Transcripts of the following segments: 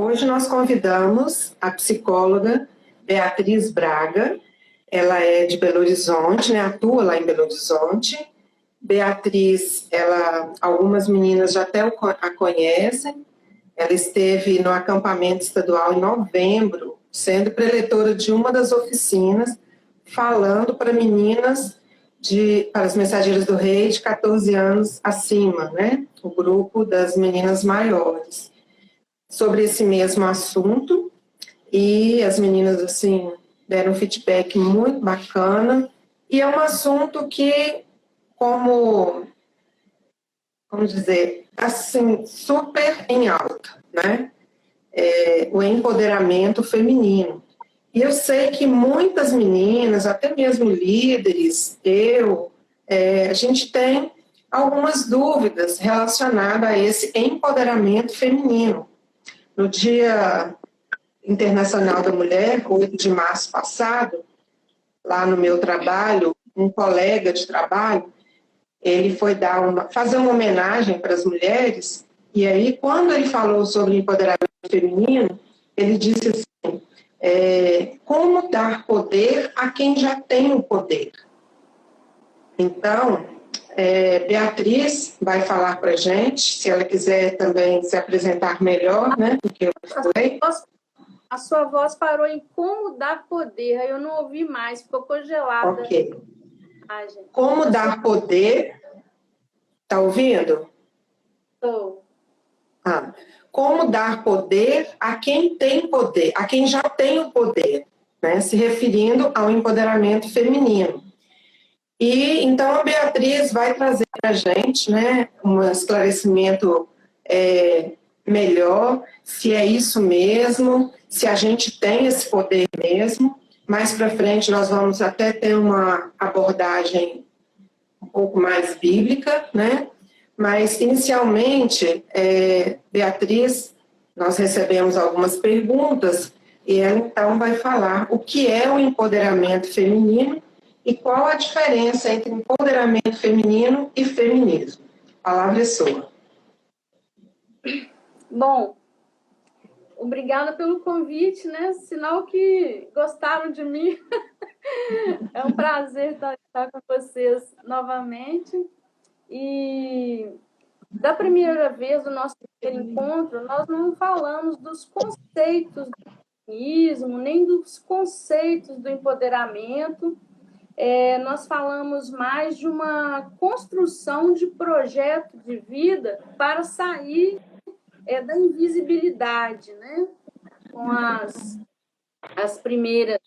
Hoje nós convidamos a psicóloga Beatriz Braga. Ela é de Belo Horizonte, né? Atua lá em Belo Horizonte. Beatriz, algumas meninas já até a conhecem. Ela esteve no acampamento estadual em novembro, sendo preletora de uma das oficinas, falando para meninas, para as Mensageiras do Rei de 14 anos acima, né? O grupo das meninas maiores, sobre esse mesmo assunto. E as meninas, assim, deram um feedback muito bacana. E é um assunto que, como dizer, assim, super em alta, né? O empoderamento feminino. E eu sei que muitas meninas, até mesmo líderes, a gente tem algumas dúvidas relacionadas a esse empoderamento feminino. No Dia Internacional da Mulher, 8 de março passado, lá no meu trabalho, um colega de trabalho, ele foi fazer uma homenagem para as mulheres, e aí, quando ele falou sobre empoderamento feminino, ele disse assim, como dar poder a quem já tem o poder. Então, Beatriz vai falar para a gente, se ela quiser também se apresentar melhor, né, do que eu falei. A sua voz parou em como dar poder, aí eu não ouvi mais, ficou congelada. Ok. Como dar poder... Está ouvindo? Estou. Como dar poder a quem tem poder, a quem já tem o poder, né? Se referindo ao empoderamento feminino. E então a Beatriz vai trazer para a gente, né, um esclarecimento melhor, se é isso mesmo, se a gente tem esse poder mesmo. Mais para frente nós vamos até ter uma abordagem um pouco mais bíblica, né? Mas, inicialmente, Beatriz, nós recebemos algumas perguntas e ela, então, vai falar o que é o empoderamento feminino e qual a diferença entre empoderamento feminino e feminismo. A palavra é sua. Bom, obrigada pelo convite, né? Sinal que gostaram de mim. É um prazer estar com vocês novamente. E da primeira vez do nosso primeiro encontro, nós não falamos dos conceitos do feminismo, nem dos conceitos do empoderamento. Nós falamos mais de uma construção de projeto de vida para sair da invisibilidade, né? Com as primeiras,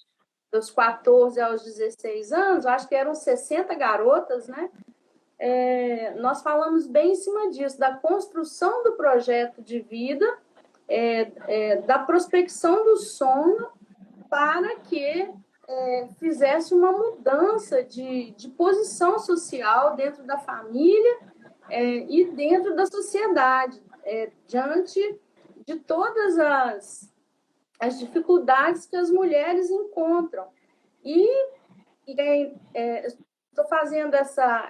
dos 14 aos 16 anos, acho que eram 60 garotas, né? Nós falamos bem em cima disso, da construção do projeto de vida, da prospecção do sonho, para que fizesse uma mudança de posição social dentro da família e dentro da sociedade, diante de todas as dificuldades que as mulheres encontram. Estou fazendo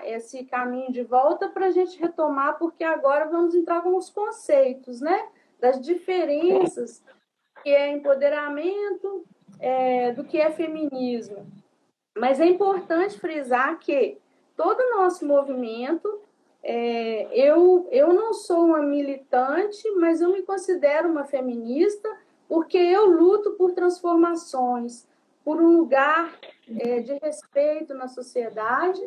esse caminho de volta para a gente retomar, porque agora vamos entrar com os conceitos, né? Das diferenças que é empoderamento, do que é feminismo. Mas é importante frisar que todo o nosso movimento, eu não sou uma militante, mas eu me considero uma feminista, porque eu luto por transformações, por um lugar de respeito na sociedade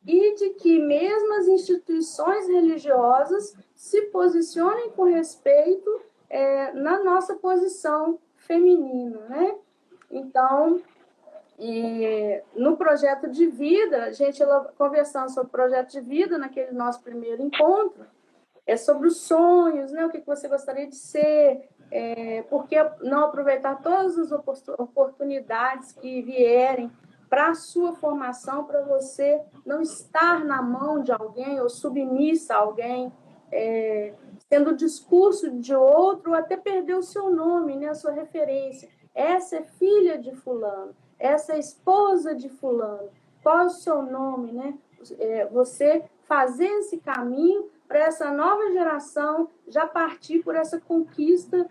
e de que mesmo as instituições religiosas se posicionem com respeito na nossa posição feminina, né? Então, no projeto de vida, a gente conversando sobre o projeto de vida naquele nosso primeiro encontro, sobre os sonhos, né? O que você gostaria de ser, por que não aproveitar todas as oportunidades que vierem para a sua formação, para você não estar na mão de alguém ou submissa a alguém, tendo o discurso de outro, ou até perder o seu nome, né? A sua referência. Essa é filha de fulano, essa é esposa de fulano. Qual é o seu nome, né? Você fazer esse caminho para essa nova geração já partir por essa conquista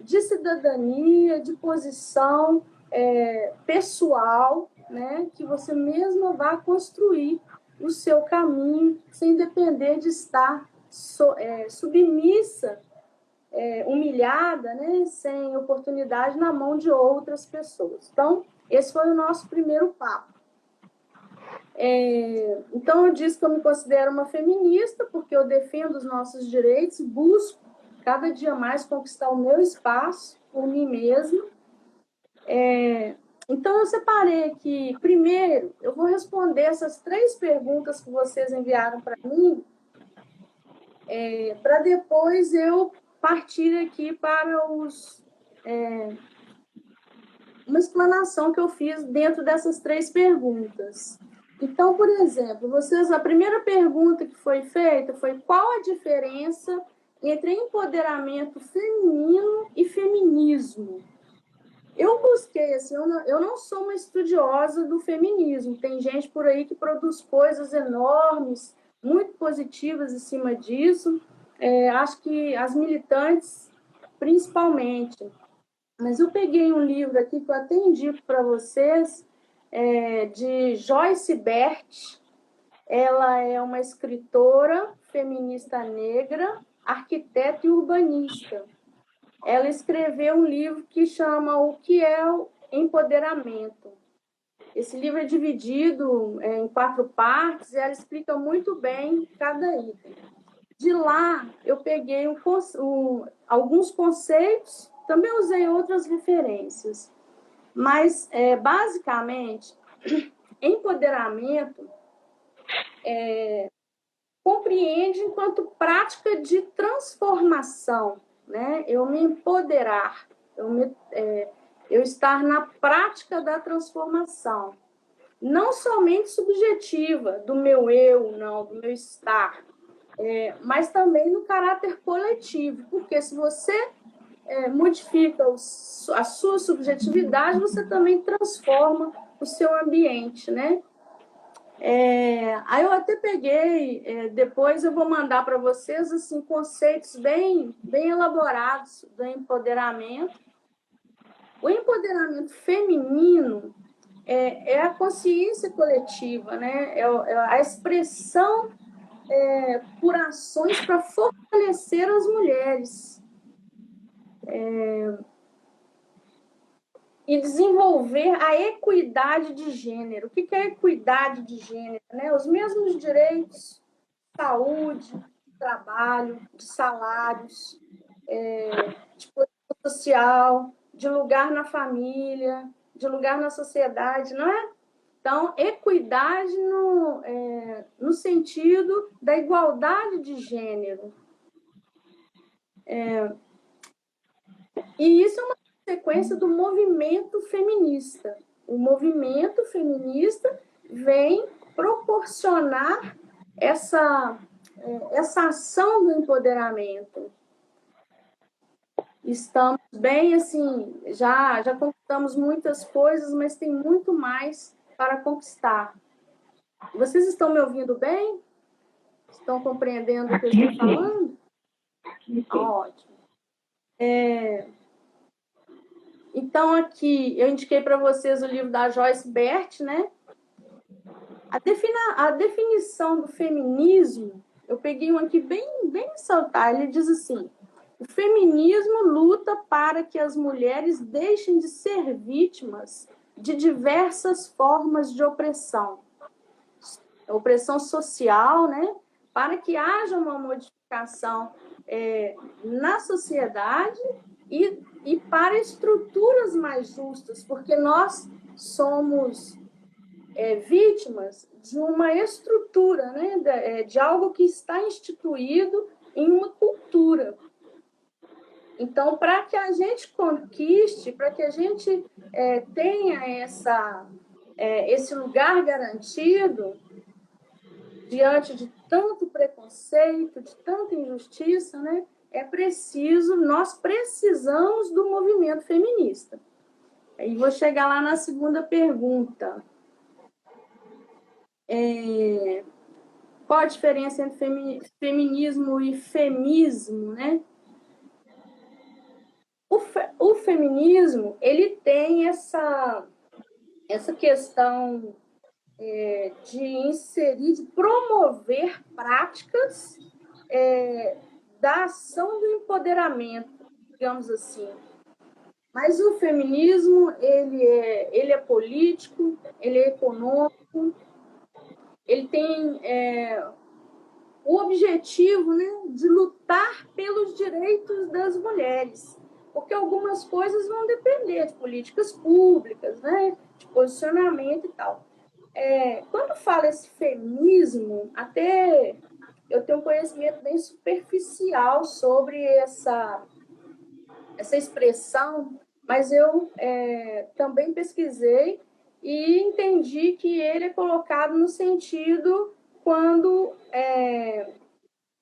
de cidadania, de posição pessoal, né? Que você mesma vá construir o seu caminho sem depender de estar submissa, humilhada, né? Sem oportunidade na mão de outras pessoas. Então, esse foi o nosso primeiro papo. Então, eu disse que eu me considero uma feminista porque eu defendo os nossos direitos, busco cada dia mais conquistar o meu espaço por mim mesma. Então, eu separei aqui, primeiro, eu vou responder essas 3 perguntas que vocês enviaram para mim, para depois eu partir aqui para uma explanação que eu fiz dentro dessas 3 perguntas. Então, por exemplo, a primeira pergunta que foi feita foi qual a diferença entre empoderamento feminino e feminismo? Eu busquei, assim, eu não sou uma estudiosa do feminismo. Tem gente por aí que produz coisas enormes, muito positivas em cima disso. Acho que as militantes, principalmente. Mas eu peguei um livro aqui que eu até indico para vocês, de Joyce Bert. Ela é uma escritora feminista negra, arquiteta e urbanista. Ela escreveu um livro que chama O que é o Empoderamento. Esse livro é dividido em 4 partes e ela explica muito bem cada item. De lá, eu peguei alguns conceitos, também usei outras referências. Mas, basicamente, empoderamento compreende enquanto prática de transformação, né? Eu me empoderar, eu estar na prática da transformação, não somente subjetiva, do meu eu, não, do meu estar, mas também no caráter coletivo, porque se você modifica a sua subjetividade, você também transforma o seu ambiente, né? Aí eu até peguei, depois eu vou mandar para vocês assim, conceitos bem elaborados do empoderamento. O empoderamento feminino é a consciência coletiva, né? É a expressão por ações para fortalecer as mulheres. E desenvolver a equidade de gênero. O que é equidade de gênero? Né? Os mesmos direitos, saúde, trabalho, de salários, de posição social, de lugar na família, de lugar na sociedade, não é? Então, equidade no sentido da igualdade de gênero. E isso é uma consequência do movimento feminista. O movimento feminista vem proporcionar essa ação do empoderamento. Estamos bem, assim, já conquistamos muitas coisas, mas tem muito mais para conquistar. Vocês estão me ouvindo bem? Estão compreendendo o que eu estou falando? Ótimo. Então, aqui, eu indiquei para vocês o livro da Joyce Bert, né? A definição do feminismo, eu peguei um aqui bem saltar. Ele diz assim: o feminismo luta para que as mulheres deixem de ser vítimas de diversas formas de opressão. Opressão social, né? Para que haja uma modificação na sociedade e para estruturas mais justas, porque nós somos vítimas de uma estrutura, né, de algo que está instituído em uma cultura. Então, para que a gente conquiste, para que a gente tenha esse lugar garantido diante de tanto preconceito, de tanta injustiça, né, nós precisamos do movimento feminista. Aí vou chegar lá na segunda pergunta. Qual a diferença feminismo e femismo, né? feminismo, ele tem essa questão de inserir, de promover práticas da ação do empoderamento, digamos assim. Mas o feminismo, ele é político, ele é econômico, ele tem o objetivo, né, de lutar pelos direitos das mulheres, porque algumas coisas vão depender de políticas públicas, né, de posicionamento e tal. Quando fala esse feminismo, até eu tenho um conhecimento bem superficial sobre essa expressão, mas eu também pesquisei e entendi que ele é colocado no sentido quando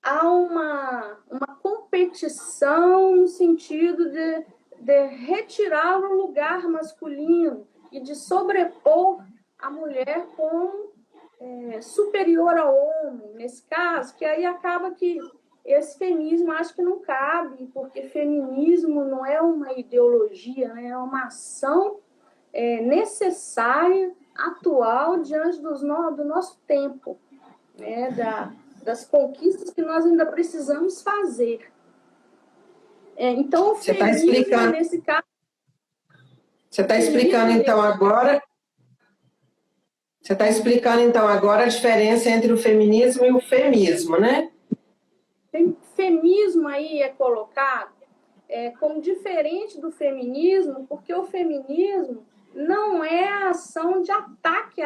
há uma competição no sentido de retirar o lugar masculino e de sobrepor a mulher como superior ao homem, nesse caso, que aí acaba que esse feminismo acho que não cabe, porque feminismo não é uma ideologia, né? É uma ação necessária, atual, diante do nosso tempo, né? Das conquistas que nós ainda precisamos fazer. Então, o feminismo, nesse caso... Você está explicando, então, agora... Você está explicando, então, agora a diferença entre o feminismo e o femismo, né? Feminismo aí é colocado como diferente do feminismo, porque o feminismo não é a ação de ataque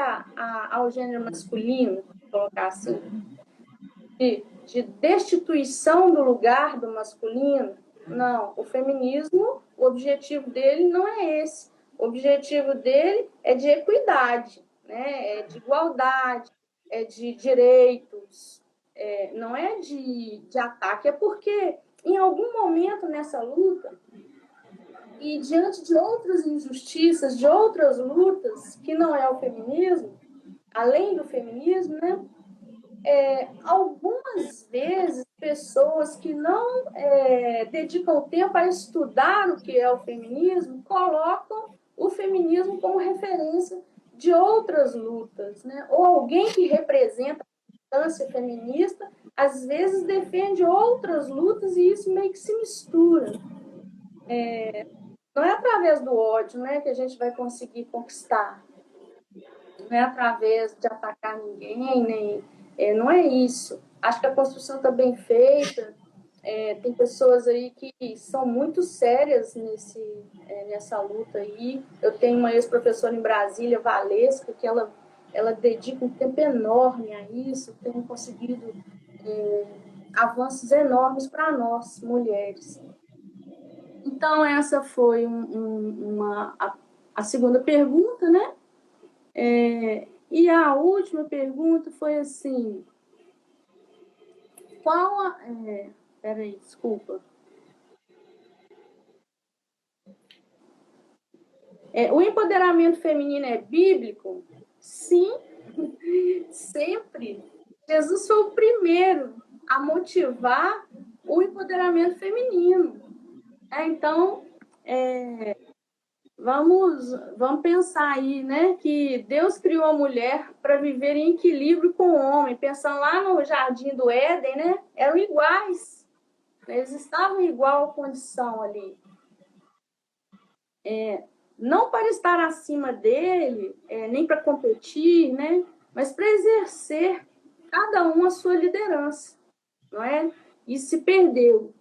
ao gênero masculino, vou colocar assim, de destituição do lugar do masculino. Não, o feminismo, o objetivo dele não é esse. O objetivo dele é de equidade, né? É de igualdade, é de direitos, não é de ataque. É porque, em algum momento nessa luta, e diante de outras injustiças, de outras lutas, que não é o feminismo, além do feminismo, né? Algumas vezes, pessoas que não dedicam tempo a estudar o que é o feminismo, colocam o feminismo como referência de outras lutas, né? Ou alguém que representa a militância feminista, às vezes defende outras lutas e isso meio que se mistura. Não é através do ódio, né, que a gente vai conseguir conquistar. Não é através de atacar ninguém, não é isso. Acho que a construção está bem feita. Tem pessoas aí que são muito sérias nessa luta aí. Eu tenho uma ex-professora em Brasília, Valesca, que ela dedica um tempo enorme a isso, tem conseguido avanços enormes para nós, mulheres. Então, essa foi a segunda pergunta, né? E a última pergunta foi assim: peraí, desculpa. O empoderamento feminino é bíblico? Sim, sempre. Jesus foi o primeiro a motivar o empoderamento feminino. Então, vamos pensar aí, né, que Deus criou a mulher para viver em equilíbrio com o homem. Pensando lá no Jardim do Éden, né, eram iguais. Eles estavam em igual condição ali. Não para estar acima dele, nem para competir, né, mas para exercer cada um a sua liderança, não é? E se perdeu.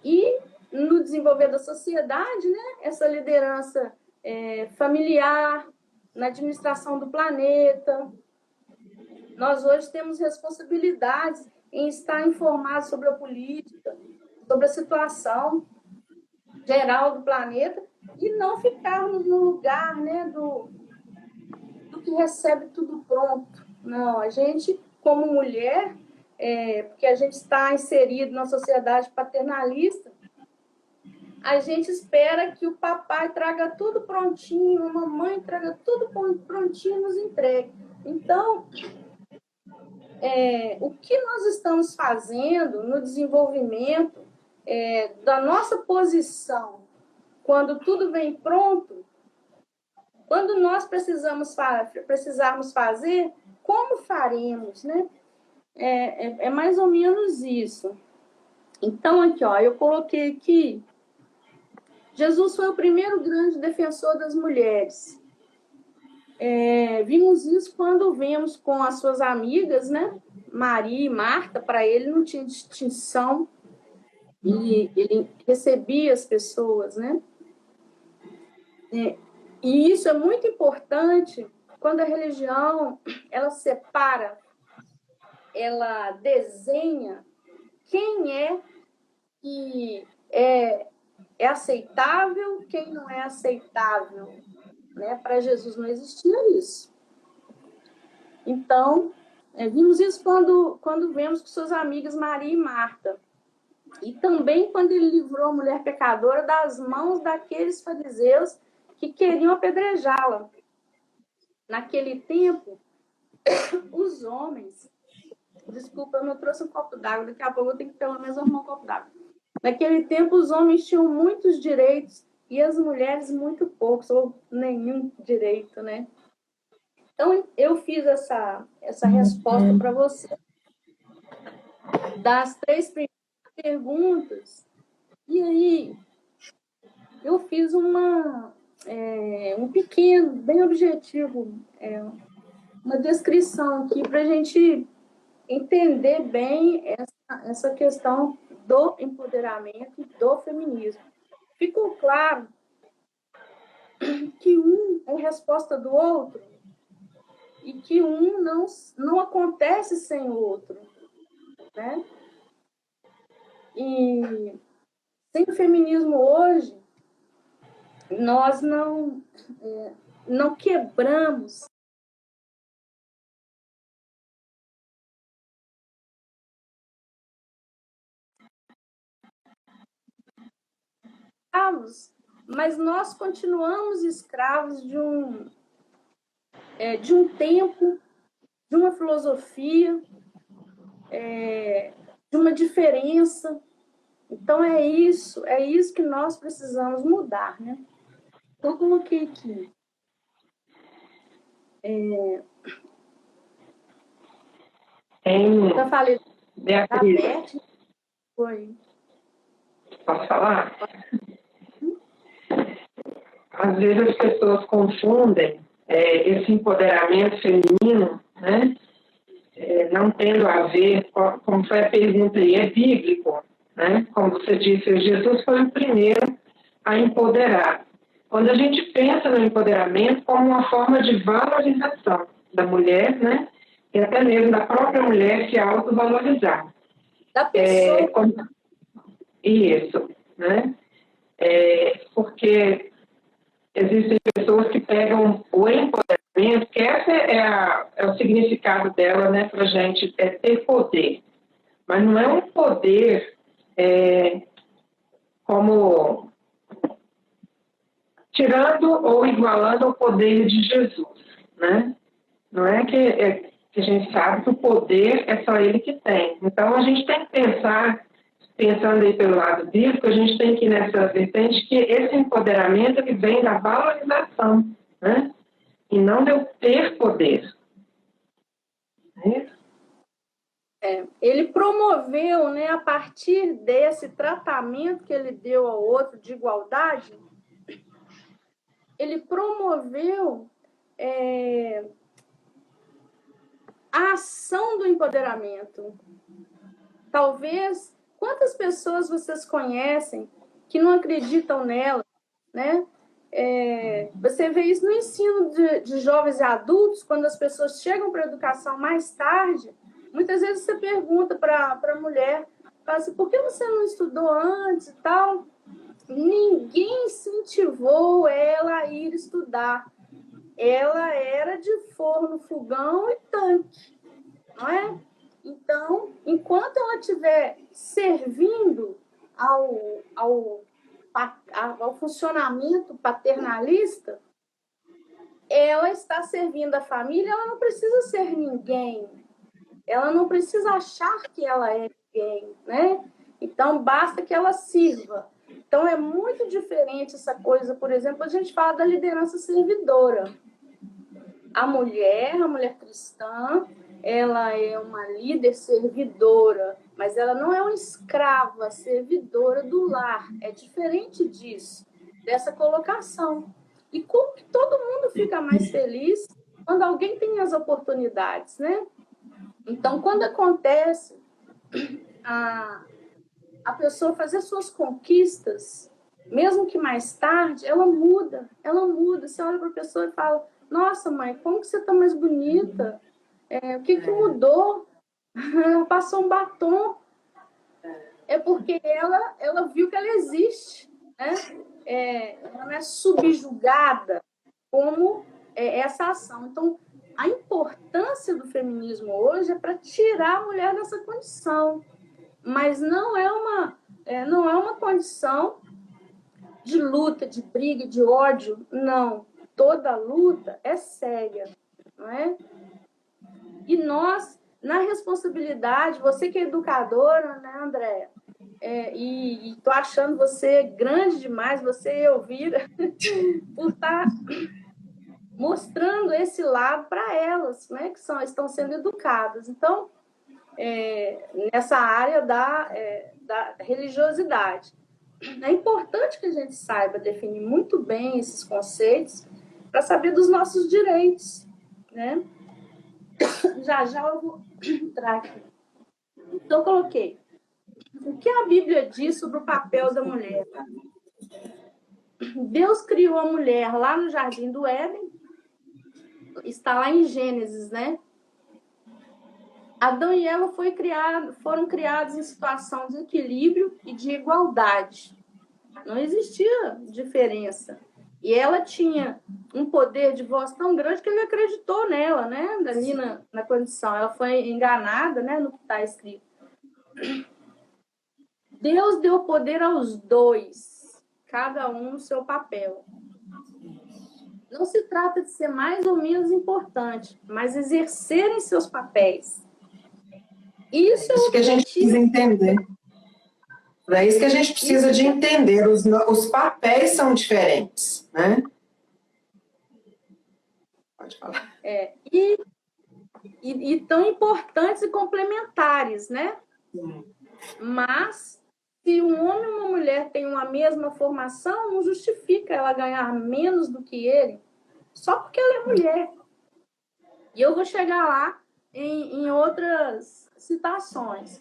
E no desenvolver da sociedade, né, essa liderança familiar, na administração do planeta. Nós hoje temos responsabilidades em estar informados sobre a política, sobre a situação geral do planeta e não ficarmos no lugar, né, do que recebe tudo pronto. Não, a gente, como mulher, porque a gente está inserido na sociedade paternalista, a gente espera que o papai traga tudo prontinho, a mamãe traga tudo prontinho e nos entregue. Então, o que nós estamos fazendo no desenvolvimento da nossa posição quando tudo vem pronto, quando nós precisarmos fazer, como faremos, né? É mais ou menos isso. Então, aqui, ó, eu coloquei aqui, Jesus foi o primeiro grande defensor das mulheres. Vimos isso quando vemos com as suas amigas, né? Maria e Marta, para ele não tinha distinção, ele recebia as pessoas, né? E isso é muito importante quando a religião, ela separa, ela desenha quem é que é aceitável, quem não é aceitável, né? Para Jesus não existia isso. Então, vimos isso quando vemos com suas amigas Maria e Marta. E também quando ele livrou a mulher pecadora das mãos daqueles fariseus que queriam apedrejá-la. Naquele tempo, os homens... Desculpa, eu não trouxe um copo d'água, daqui a pouco eu tenho que pelo menos arrumar um copo d'água. Naquele tempo, os homens tinham muitos direitos e as mulheres muito poucos, ou nenhum direito, né? Então, eu fiz essa resposta para você. Das 3 primeiras perguntas, e aí eu fiz um pequeno, bem objetivo, uma descrição aqui para a gente entender bem essa questão do empoderamento e do feminismo. Ficou claro que um é resposta do outro e que um não acontece sem o outro, né? E sem o feminismo hoje, nós não quebramos mas nós continuamos escravos de um tempo, de uma filosofia, de uma diferença. Então, é isso que nós precisamos mudar, né? Então, eu coloquei aqui. Já falei da Beth. Foi. Posso falar? Às vezes as pessoas confundem esse empoderamento feminino, né? Não tendo a ver, como foi a pergunta aí, é bíblico, né? Como você disse, Jesus foi o primeiro a empoderar. Quando a gente pensa no empoderamento como uma forma de valorização da mulher, né? E até mesmo da própria mulher se autovalorizar. Da pessoa. Isso, né? Porque existem pessoas que pegam o empoderamento, que esse é o significado dela, né, para a gente, ter poder. Mas não é um poder como tirando ou igualando ao poder de Jesus, né? Não é que a gente sabe que o poder é só ele que tem. Então, a gente tem que pensar, pensando aí pelo lado bíblico, a gente tem que ir nessa vertente que esse empoderamento ele vem da valorização, né? E não de eu ter poder. Ele promoveu, né, a partir desse tratamento que ele deu ao outro de igualdade, ele promoveu a ação do empoderamento. Talvez, quantas pessoas vocês conhecem que não acreditam nela, né? Você vê isso no ensino de jovens e adultos, quando as pessoas chegam para a educação mais tarde, muitas vezes você pergunta para a mulher, fala assim, por que você não estudou antes e tal? Ninguém incentivou ela a ir estudar. Ela era de forno, fogão e tanque, não é? Então, enquanto ela estiver servindo ao funcionamento paternalista, ela está servindo a família, ela não precisa ser ninguém. Ela não precisa achar que ela é ninguém, né? Então, basta que ela sirva. Então, é muito diferente essa coisa, por exemplo, a gente fala da liderança servidora. A mulher cristã, ela é uma líder servidora, mas ela não é uma escrava servidora do lar. É diferente disso, dessa colocação. E como que todo mundo fica mais feliz quando alguém tem as oportunidades, né? Então, quando acontece a pessoa fazer suas conquistas, mesmo que mais tarde, ela muda. Você olha para a pessoa e fala, nossa, mãe, como que você está mais bonita? O que mudou? Ela passou um batom. É porque ela viu que ela existe, né? Ela não é subjugada como essa ação. Então, a importância do feminismo hoje é para tirar a mulher dessa condição. Mas não é uma condição de luta, de briga, de ódio. Não. Toda luta é séria, não é? E nós, na responsabilidade, você que é educadora, né, Andréia? E tô achando você grande demais, você e Elvira, por estar mostrando esse lado para elas, né, que estão sendo educadas. Então, nessa área da religiosidade. É importante que a gente saiba definir muito bem esses conceitos para saber dos nossos direitos, né? Já eu vou entrar aqui. Então, eu coloquei. O que a Bíblia diz sobre o papel da mulher? Deus criou a mulher lá no Jardim do Éden, está lá em Gênesis, né? Adão e Eva foram criados em situação de equilíbrio e de igualdade. Não existia diferença. E ela tinha um poder de voz tão grande que ele acreditou nela, né? Ali na condição. Ela foi enganada, né? No que está escrito. Deus deu poder aos dois, cada um no seu papel. Não se trata de ser mais ou menos importante, mas exercerem seus papéis. Isso que a gente precisa entender. É isso que a gente precisa de entender. Os papéis são diferentes, né? Pode falar. E tão importantes e complementares, né? Sim. Mas, se um homem e uma mulher têm uma mesma formação, não justifica ela ganhar menos do que ele, só porque ela é mulher. E eu vou chegar lá em outras citações.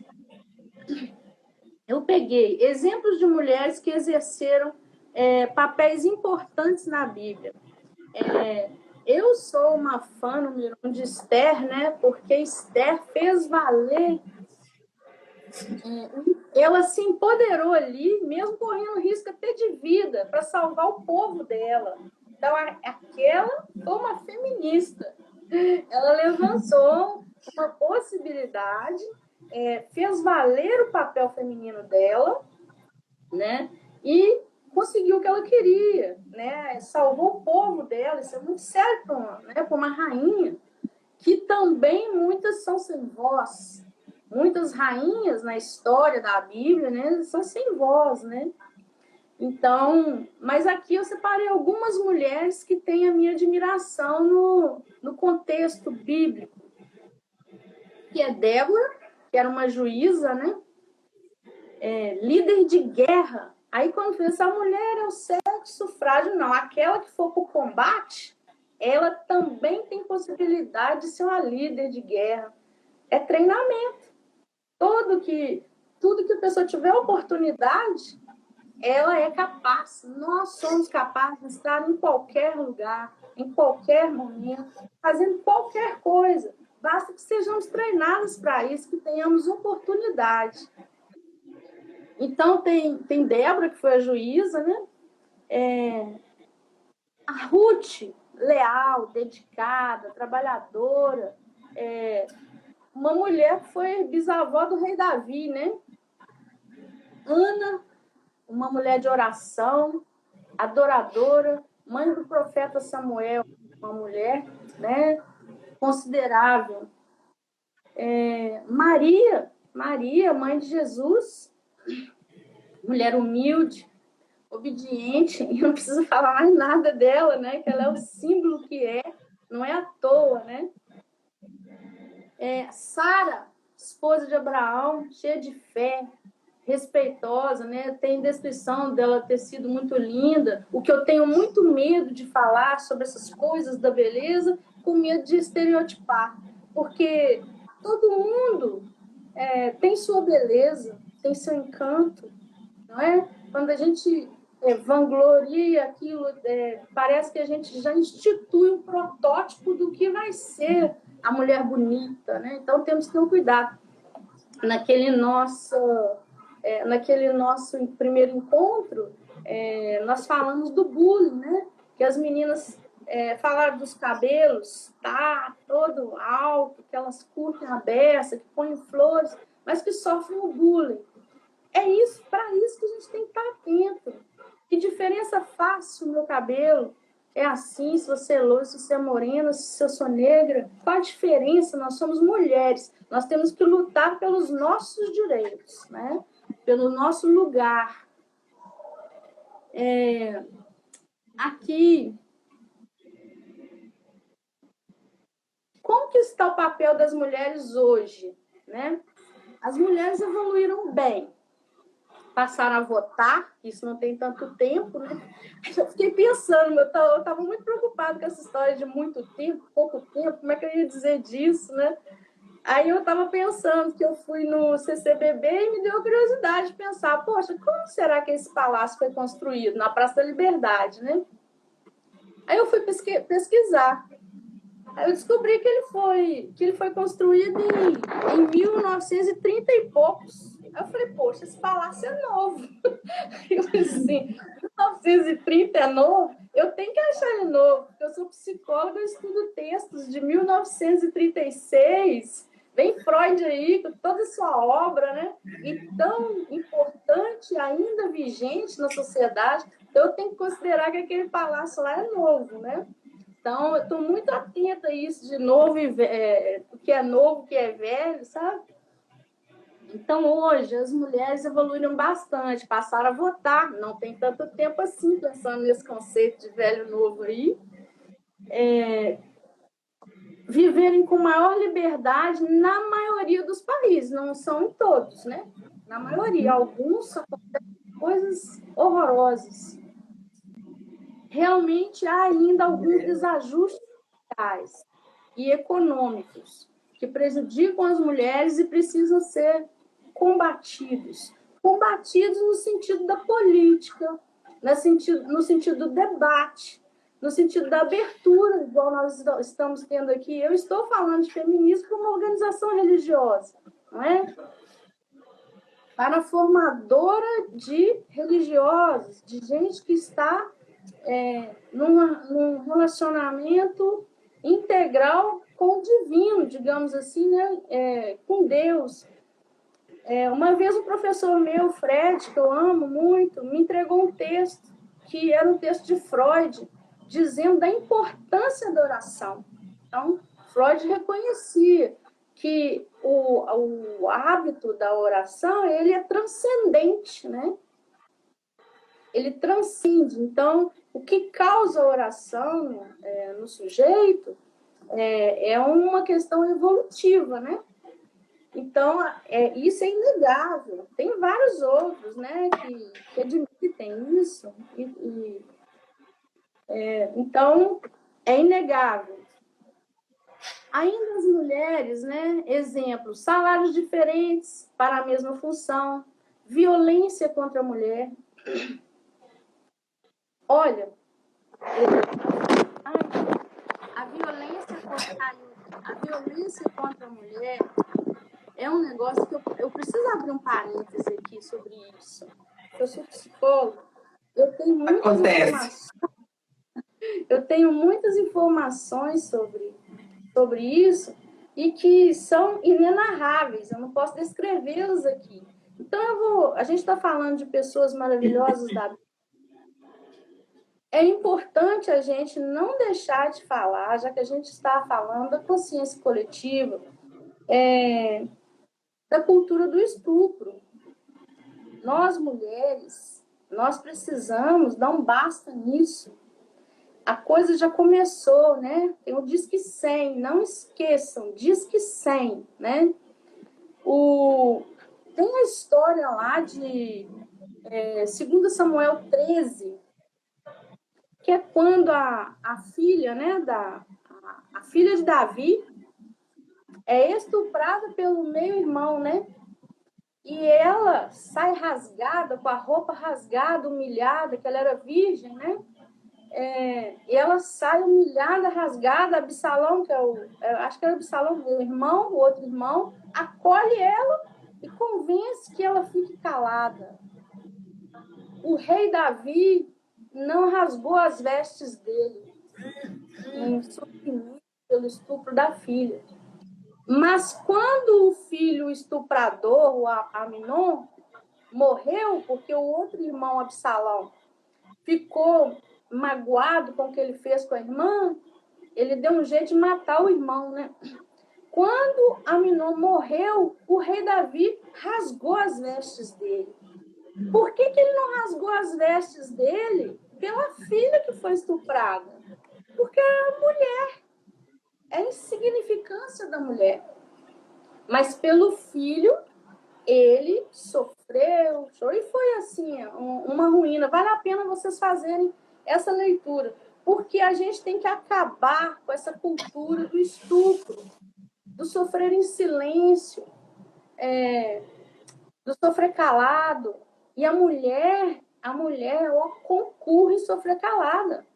Eu peguei exemplos de mulheres que exerceram papéis importantes na Bíblia. Eu sou uma fã número 1 de Esther, né? Porque Esther fez valer. Ela se empoderou ali, mesmo correndo risco até de vida, para salvar o povo dela. Então, aquela foi uma feminista. Ela levantou uma possibilidade, fez valer o papel feminino dela, né? E conseguiu o que ela queria, né? Salvou o povo dela. Isso é muito sério para uma rainha, que também muitas são sem voz. Muitas rainhas na história da Bíblia, né, são sem voz, né? Então, mas aqui eu separei algumas mulheres que têm a minha admiração no contexto bíblico, que é Débora, que era uma juíza, né? Líder de guerra. Aí quando pensa, a mulher é o sexo frágil, não. Aquela que for para o combate, ela também tem possibilidade de ser uma líder de guerra. É treinamento. Tudo que a pessoa tiver oportunidade, ela é capaz. Nós somos capazes de estar em qualquer lugar, em qualquer momento, fazendo qualquer coisa. Basta que sejamos treinados para isso, que tenhamos oportunidade. Então, tem Débora, que foi a juíza, né? A Ruth, leal, dedicada, trabalhadora, uma mulher que foi bisavó do rei Davi, né? Ana, uma mulher de oração, adoradora, mãe do profeta Samuel, uma mulher, né, considerável. Maria, mãe de Jesus, mulher humilde, obediente, e não preciso falar mais nada dela, né? Que ela é o símbolo que é, não é à toa, né? Sara, esposa de Abraão, cheia de fé, respeitosa, né? Tem descrição dela ter sido muito linda. O que eu tenho muito medo de falar sobre essas coisas da beleza, com medo de estereotipar, porque todo mundo tem sua beleza, tem seu encanto, não é? Quando a gente vangloria aquilo, parece que a gente já institui um protótipo do que vai ser a mulher bonita, né? Então temos que ter um cuidado. Naquele nosso primeiro encontro, nós falamos do bullying, né? Que as meninas falaram dos cabelos, tá todo alto, que elas curtem a beça, que põem flores, mas que sofrem o bullying. É isso, para isso que a gente tem que estar atento. Que diferença faz o meu cabelo? É assim, se você é loiro, se você é morena, se eu sou negra. Qual a diferença? Nós somos mulheres. Nós temos que lutar pelos nossos direitos, né? Pelo nosso lugar. Aqui, como que está o papel das mulheres hoje, né? As mulheres evoluíram bem. Passaram a votar, isso não tem tanto tempo, né? Eu fiquei pensando, eu estava muito preocupada com essa história de muito tempo, pouco tempo, como é que eu ia dizer disso, né? Aí eu estava pensando que eu fui no CCBB e me deu a curiosidade de pensar, poxa, como será que esse palácio foi construído? Na Praça da Liberdade, né? Aí eu fui pesquisar. Aí eu descobri que ele foi construído em 1930 e poucos. Aí eu falei, poxa, esse palácio é novo. Eu falei assim, 1930 é novo? Eu tenho que achar ele novo, porque eu sou psicóloga, eu estudo textos de 1936. Vem Freud aí, com toda a sua obra, né? E tão importante, ainda vigente na sociedade, então eu tenho que considerar que aquele palácio lá é novo, né? Então, eu estou muito atenta a isso de novo, o que é novo, o que é velho, sabe? Então, hoje, as mulheres evoluíram bastante, passaram a votar, não tem tanto tempo assim, pensando nesse conceito de velho novo aí. Viverem com maior liberdade na maioria dos países, não são em todos, né? Na maioria, alguns acontecem coisas horrorosas. Realmente há ainda alguns desajustes sociais e econômicos que prejudicam as mulheres e precisam ser combatidos. Combatidos no sentido da política, no sentido do debate, no sentido da abertura, igual nós estamos tendo aqui. Eu estou falando de feminismo como uma organização religiosa, não é? Para formadora de religiosos, de gente que está num relacionamento integral com o divino, digamos assim, né? Com Deus. Uma vez um professor meu, Fred, que eu amo muito, me entregou um texto, que era um texto de Freud, dizendo da importância da oração. Então, Freud reconhecia que o hábito da oração, ele é transcendente, né? Ele transcende. Então, o que causa a oração no sujeito é uma questão evolutiva, né? Então, isso é inegável. Tem vários outros, né, que admitem isso. Então, é inegável. Ainda as mulheres, né, exemplo, salários diferentes para a mesma função, violência contra a mulher. Olha, a violência contra a mulher é um negócio que eu preciso abrir um parêntese aqui sobre isso. Eu sou psicóloga, eu tenho muitas informações sobre isso e que são inenarráveis, eu não posso descrevê-las aqui. Então, a gente está falando de pessoas maravilhosas da Bíblia. É importante a gente não deixar de falar, já que a gente está falando da consciência coletiva, da cultura do estupro. Nós, mulheres, Nós precisamos dar um basta nisso. A coisa já começou, né? Tem o Disque 100, não esqueçam, Disque 100, né? Tem a história lá de 2 Samuel 13, que é quando a filha, né, a filha de Davi é estuprada pelo meio-irmão, né? E ela sai rasgada, com a roupa rasgada, humilhada, que ela era virgem, né? E ela sai humilhada, rasgada. Absalão, que acho que era Absalão, o irmão, o outro irmão, acolhe ela e convence que ela fique calada. O rei Davi não rasgou as vestes dele, suprimido pelo estupro da filha. Mas quando o filho estuprador, o Aminon, morreu, porque o outro irmão, Absalão, ficou magoado com o que ele fez com a irmã, ele deu um jeito de matar o irmão, né? Quando Aminon morreu, o rei Davi rasgou as vestes dele. Por que ele não rasgou as vestes dele? Pela filha que foi estuprada. Porque a mulher, é a insignificância da mulher. Mas pelo filho, ele sofreu, chorou, e foi assim, uma ruína. Vale a pena vocês fazerem essa leitura, porque a gente tem que acabar com essa cultura do estupro, do sofrer em silêncio, do sofrer calado. E a mulher ela concorre em sofrer calada.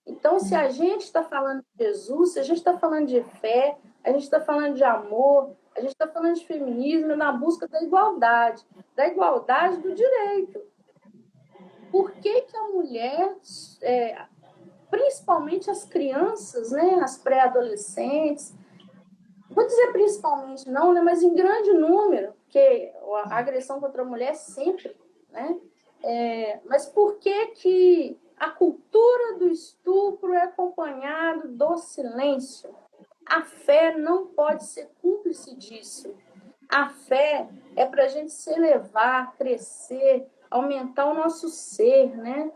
Então, se a gente está falando de Jesus, se a gente está falando de fé, a gente está falando de amor, a gente está falando de feminismo na busca da igualdade do direito. Por que a mulher, principalmente as crianças, né, as pré-adolescentes, vou dizer principalmente não, né, mas em grande número, porque a agressão contra a mulher sempre, né? Mas por que a cultura do estupro é acompanhada do silêncio? A fé não pode ser cúmplice disso. A fé é para a gente se elevar, crescer, aumentar o nosso ser, né?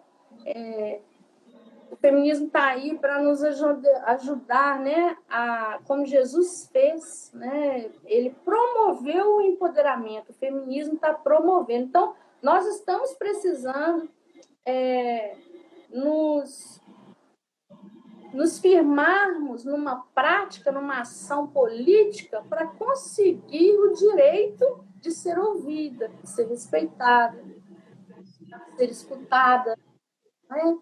O feminismo está aí para nos ajudar, né? Como Jesus fez, né? Ele promoveu o empoderamento, o feminismo está promovendo. Então, nós estamos precisando nos firmarmos numa prática, numa ação política para conseguir o direito de ser ouvida, de ser respeitada, de ser escutada, né?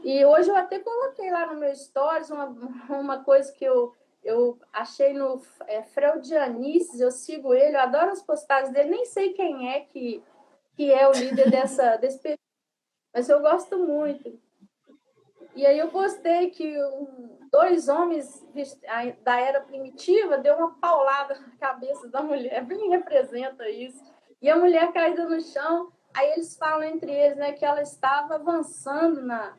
E hoje eu até coloquei lá no meu stories uma coisa que eu achei no Freudianices, eu sigo ele, eu adoro as postagens dele, nem sei quem é que é o líder desse perfil, mas eu gosto muito. E aí eu postei que 2 homens da era primitiva deu uma paulada na cabeça da mulher, bem representa isso. E a mulher caída no chão, aí eles falam entre eles, né, que ela estava avançando na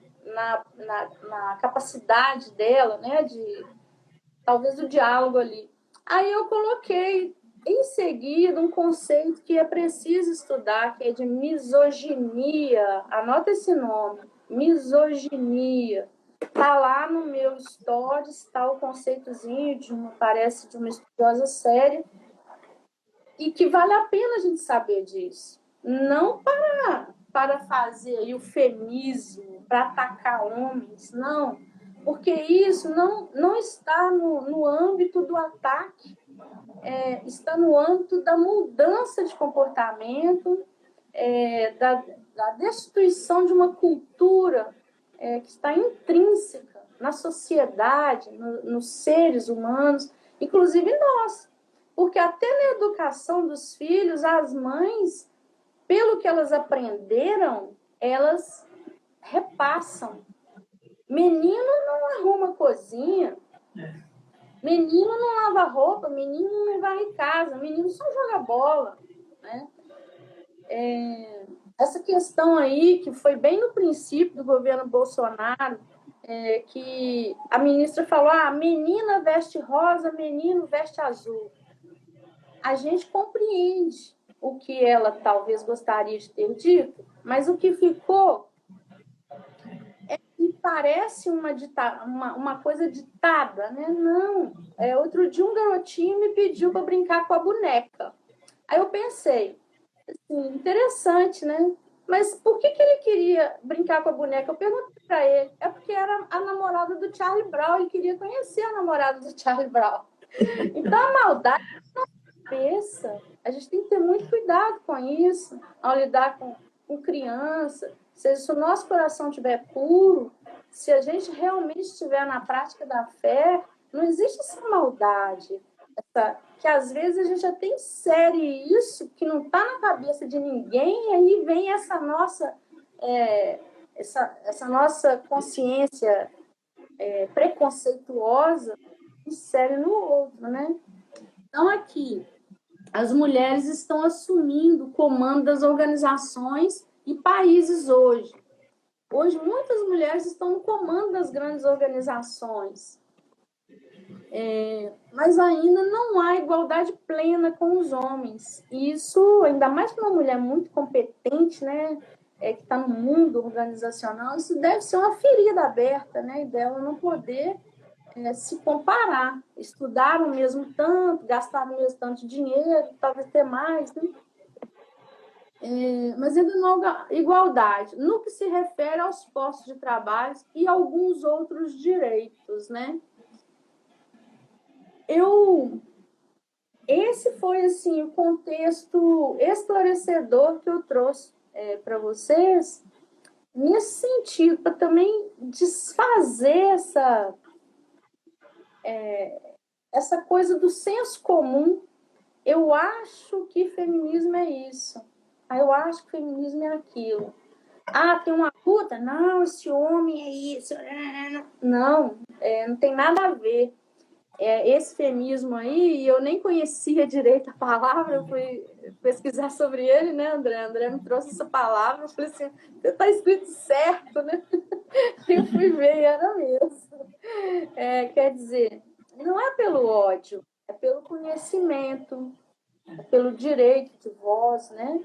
capacidade dela, né, talvez do diálogo ali. Aí eu coloquei em seguida um conceito que é preciso estudar, que é de misoginia. Anota esse nome, misoginia. Está lá no meu stories, está o conceitozinho parece de uma estudiosa séria, e que vale a pena a gente saber disso. Não para fazer aí o feminismo, para atacar homens, não. Porque isso não está no âmbito do ataque, está no âmbito da mudança de comportamento, da destruição de uma cultura que está intrínseca na sociedade, nos seres humanos, inclusive nós. Porque até na educação dos filhos, as mães, pelo que elas aprenderam, elas repassam. Menino não arruma cozinha, menino não lava roupa, menino não varre casa, menino só joga bola, né? Essa questão aí, que foi bem no princípio do governo Bolsonaro, que a ministra falou, menina veste rosa, menino veste azul. A gente compreende o que ela talvez gostaria de ter dito, Mas o que ficou é que parece uma coisa ditada, né? Não. Outro dia um garotinho me pediu para brincar com a boneca. Aí eu pensei, assim, interessante, né? Mas por que ele queria brincar com a boneca? Eu perguntei para ele. É porque era a namorada do Charlie Brown. Ele queria conhecer a namorada do Charlie Brown. Então, a maldade é na cabeça. A gente tem que ter muito cuidado com isso, ao lidar com criança. Se o nosso coração estiver puro, se a gente realmente estiver na prática da fé, não existe essa maldade. Que às vezes a gente até insere isso que não está na cabeça de ninguém, e aí vem essa nossa, essa nossa consciência preconceituosa, insere no outro, né? Então, aqui, as mulheres estão assumindo o comando das organizações e países hoje. Hoje, muitas mulheres estão no comando das grandes organizações. Mas ainda não há igualdade plena com os homens. E isso, ainda mais para uma mulher muito competente, né, que está no mundo organizacional, isso deve ser uma ferida aberta, né, dela não poder se comparar. Estudar o mesmo tanto, gastar o mesmo tanto de dinheiro, talvez ter mais, né? Mas ainda não há igualdade no que se refere aos postos de trabalho e alguns outros direitos, né? Esse foi assim o contexto esclarecedor que eu trouxe para vocês, nesse sentido, para também desfazer essa coisa do senso comum. Eu acho que feminismo é isso. Eu acho que feminismo é aquilo. Tem uma puta? Não, esse homem é isso. Não, não tem nada a ver. Esse feminismo aí, eu nem conhecia direito a palavra, eu fui pesquisar sobre ele, né, André? André me trouxe essa palavra, eu falei assim, tá escrito certo, né? Eu fui ver e era mesmo. Quer dizer, não é pelo ódio, é pelo conhecimento, é pelo direito de voz, né?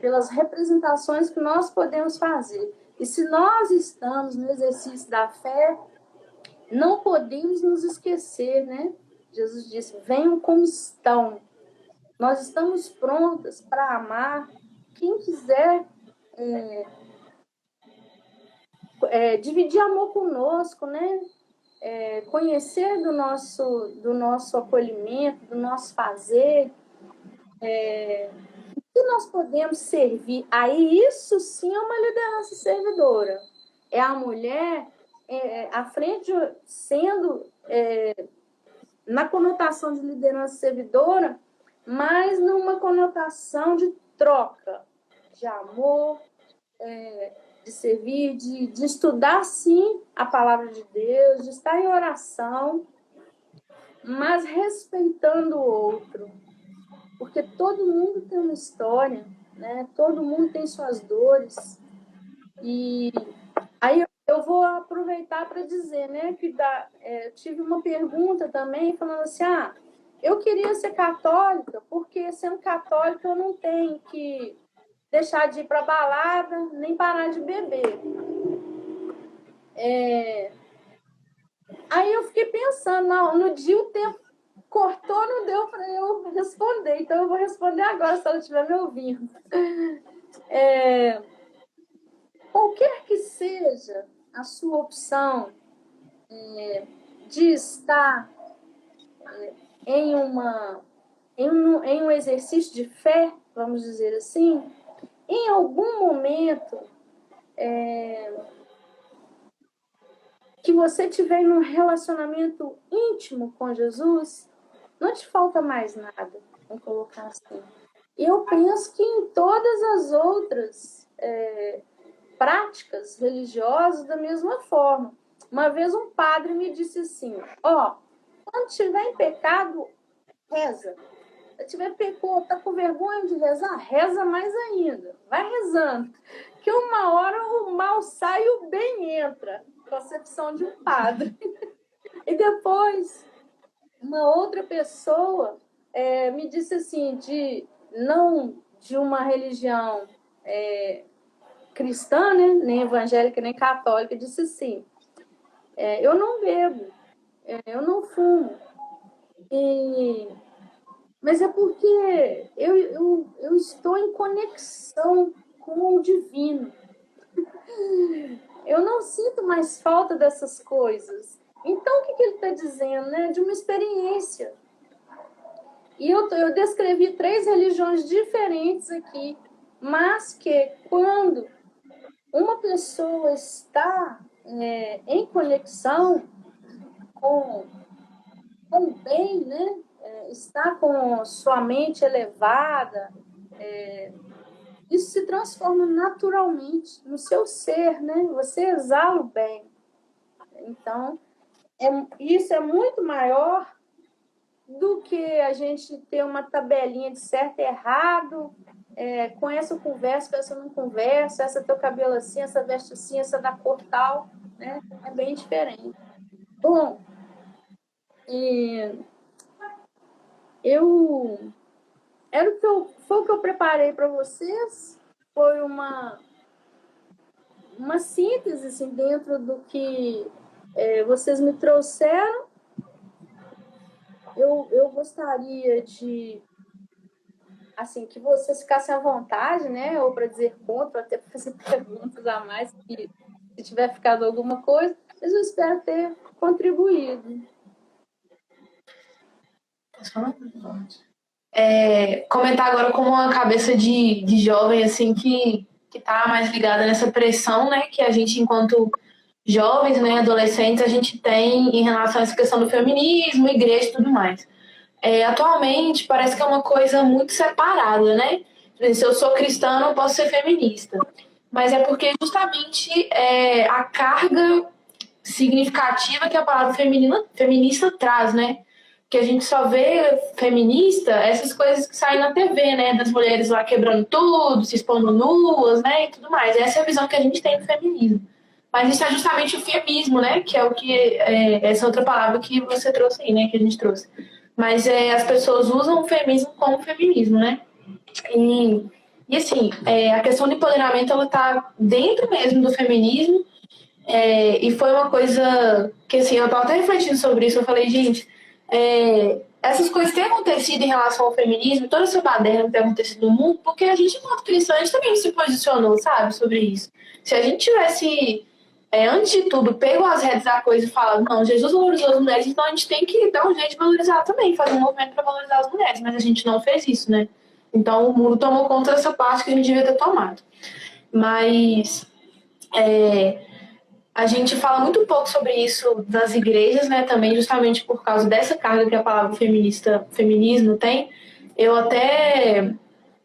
Pelas representações que nós podemos fazer. E se nós estamos no exercício da fé, não podemos nos esquecer, né? Jesus disse, venham como estão. Nós estamos prontas para amar. Quem quiser dividir amor conosco, né? Conhecer do nosso acolhimento, do nosso fazer, que nós podemos servir. Aí isso sim é uma liderança servidora. É a mulher à frente, sendo na conotação de liderança servidora, mas numa conotação de troca, de amor, de servir, de estudar, sim, a palavra de Deus, de estar em oração, mas respeitando o outro. Porque todo mundo tem uma história, né? Todo mundo tem suas dores. E aí eu vou aproveitar para dizer, né, que tive uma pergunta também falando assim, eu queria ser católica, porque sendo católica eu não tenho que deixar de ir para balada, nem parar de beber. Aí eu fiquei pensando, no dia o tempo cortou, não deu para eu responder, então eu vou responder agora, se ela estiver me ouvindo. Qualquer que seja a sua opção de estar em um exercício de fé, vamos dizer assim, em algum momento que você tiver em um relacionamento íntimo com Jesus, não te falta mais nada, vamos colocar assim. Eu penso que em todas as outras práticas religiosas da mesma forma. Uma vez um padre me disse assim, quando estiver em pecado, reza. Se tiver pecado, tá com vergonha de rezar, reza mais ainda. Vai rezando. Que uma hora o mal sai e o bem entra. Concepção de um padre. E depois, uma outra pessoa me disse assim, não de uma religião cristã, né? Nem evangélica, nem católica, disse assim, eu não bebo, eu não fumo, mas é porque eu estou em conexão com o divino. Eu não sinto mais falta dessas coisas. Então, o que ele está dizendo? Né? De uma experiência. E eu descrevi 3 religiões diferentes aqui, mas que quando uma pessoa está em conexão com o bem, né? Está com sua mente elevada, isso se transforma naturalmente no seu ser, né? Você exala o bem. Então, isso é muito maior do que a gente ter uma tabelinha de certo e errado, com essa eu converso, com essa eu não converso, essa teu cabelo assim, essa veste assim, essa da cor tal, né? É bem diferente. Bom, foi o que eu preparei para vocês, foi uma síntese assim, dentro do que vocês me trouxeram. Eu gostaria de assim, que vocês ficassem à vontade, né? Ou para dizer contra, até para fazer perguntas a mais, se tiver ficado alguma coisa, mas eu espero ter contribuído. Comentar agora como uma cabeça de jovem, assim, que está mais ligada nessa pressão, né? Que a gente, enquanto jovens, né, adolescentes, a gente tem em relação a essa questão do feminismo, igreja e tudo mais. Atualmente, parece que é uma coisa muito separada, né? Se eu sou cristã, não posso ser feminista. Mas é porque justamente a carga significativa que a palavra feminista traz, né? Que a gente só vê feminista, essas coisas que saem na TV, né? Das mulheres lá quebrando tudo, se expondo nuas, né? E tudo mais. Essa é a visão que a gente tem do feminismo. Mas isso é justamente o feminismo, né? Que é o que essa outra palavra que você trouxe aí, né? Que a gente trouxe. Mas as pessoas usam o feminismo como feminismo, né? E assim, a questão do empoderamento, ela tá dentro mesmo do feminismo. E foi uma coisa que, assim, eu tava até refletindo sobre isso. Eu falei, gente, essas coisas têm acontecido em relação ao feminismo, toda essa baderna que tem acontecido no mundo, porque a gente, enquanto cristã, a gente também se posicionou, sabe, sobre isso. Se a gente tivesse, antes de tudo, pego as redes da coisa e falado, não, Jesus valorizou as mulheres, então a gente tem que dar um jeito de valorizar também, fazer um movimento para valorizar as mulheres, mas a gente não fez isso, né? Então o mundo tomou conta dessa parte que a gente devia ter tomado. Mas a gente fala muito pouco sobre isso nas igrejas, né? Também justamente por causa dessa carga que a palavra feminismo tem. Eu até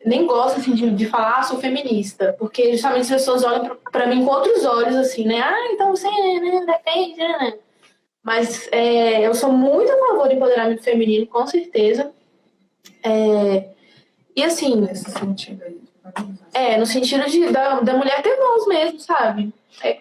nem gosto assim, de falar sou feminista, porque justamente as pessoas olham para mim com outros olhos, assim, né? Então você, né, depende, né? Mas eu sou muito a favor do empoderamento feminino, com certeza. E assim... Nesse sentido aí. No sentido da mulher ter voz mesmo, sabe?